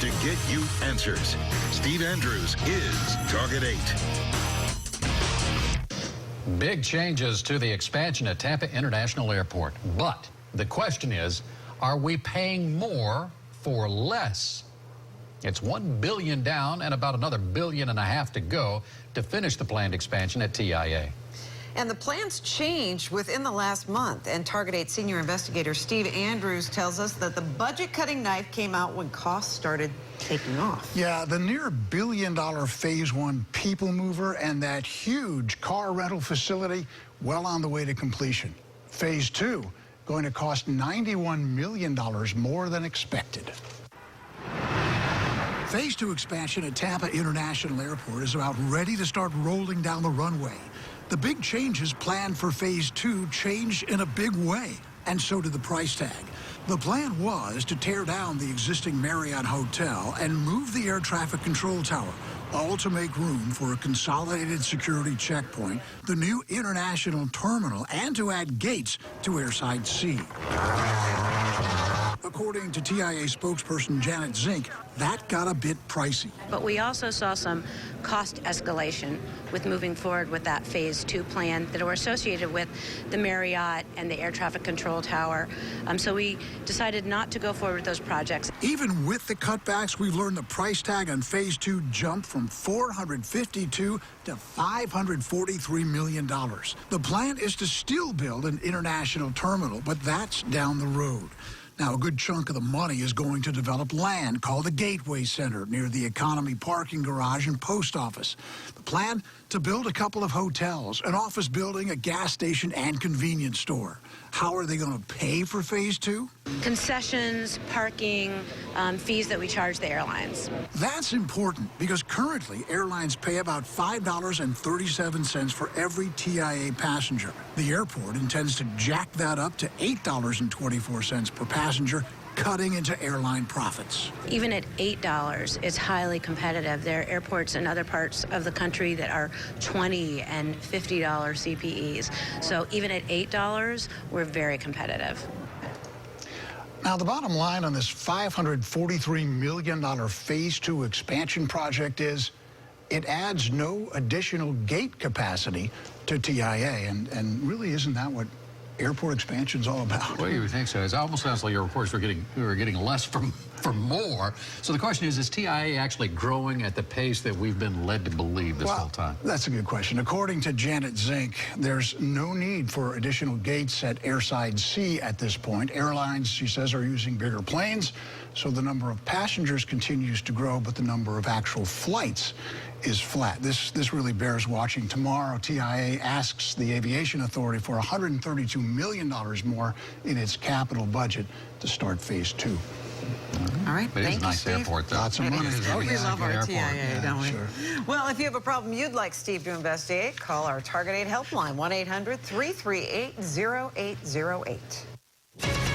to get you answers. Steve Andrews is Target 8. Big changes to the expansion at Tampa International Airport. But the question is, are we paying more for less? It's $1 billion down and about another $1.5 billion to go to finish the planned expansion at TIA. And the plans changed within the last month. And Target 8 senior investigator Steve Andrews tells us that the budget-cutting knife came out when costs started taking off. Yeah, the near $1 billion Phase 1 people mover and that huge car rental facility well on the way to completion. Phase 2 going to cost $91 million more than expected. Phase 2 expansion at Tampa International Airport is about ready to start rolling down the runway. The big changes planned for Phase 2 changed in a big way, and so did the price tag. The plan was to tear down the existing Marriott Hotel and move the air traffic control tower, all to make room for a consolidated security checkpoint, the new international terminal, and to add gates to Airside C. According to TIA spokesperson Janet Zink, that got a bit pricey. But we also saw some cost escalation with moving forward with that Phase 2 plan that were associated with the Marriott and the air traffic control tower. So we decided not to go forward with those projects. Even with the cutbacks, we've learned the price tag on Phase 2 jumped from $452 to $543 million. The plan is to still build an international terminal, but that's down the road. Now, a good chunk of the money is going to develop land called the Gateway Center near the Economy parking garage and post office. The plan to build a couple of hotels, an office building, a gas station, and convenience store. How are they going to pay for Phase 2? Concessions, parking, fees that we charge the airlines. That's important because currently airlines pay about $5.37 for every TIA passenger. The airport intends to jack that up to $8.24 per passenger, cutting into airline profits. Even at $8, it's highly competitive. There are airports in other parts of the country that are $20 and $50 CPEs. So even at $8, we're very competitive. Now, the bottom line on this $543 million Phase 2 expansion project is it adds no additional gate capacity to TIA, and really isn't that what airport expansion is all about? Well, you would think so. It almost sounds like your reports were getting less for more. So the question is TIA actually growing at the pace that we've been led to believe this whole time? That's a good question. According to Janet Zink, there's no need for additional gates at Airside C at this point. Airlines, she says, are using bigger planes, so the number of passengers continues to grow, but the number of actual flights is flat. This really bears watching. Tomorrow, TIA asks the Aviation Authority for $132 million more in its capital budget to start Phase 2. All right, But thank it's a nice you, Steve. airport, though. Lots of money. We love our TIA, don't we? Sure. Well, if you have a problem you'd like Steve to investigate, call our Target 8 helpline, 1-800-338-0808.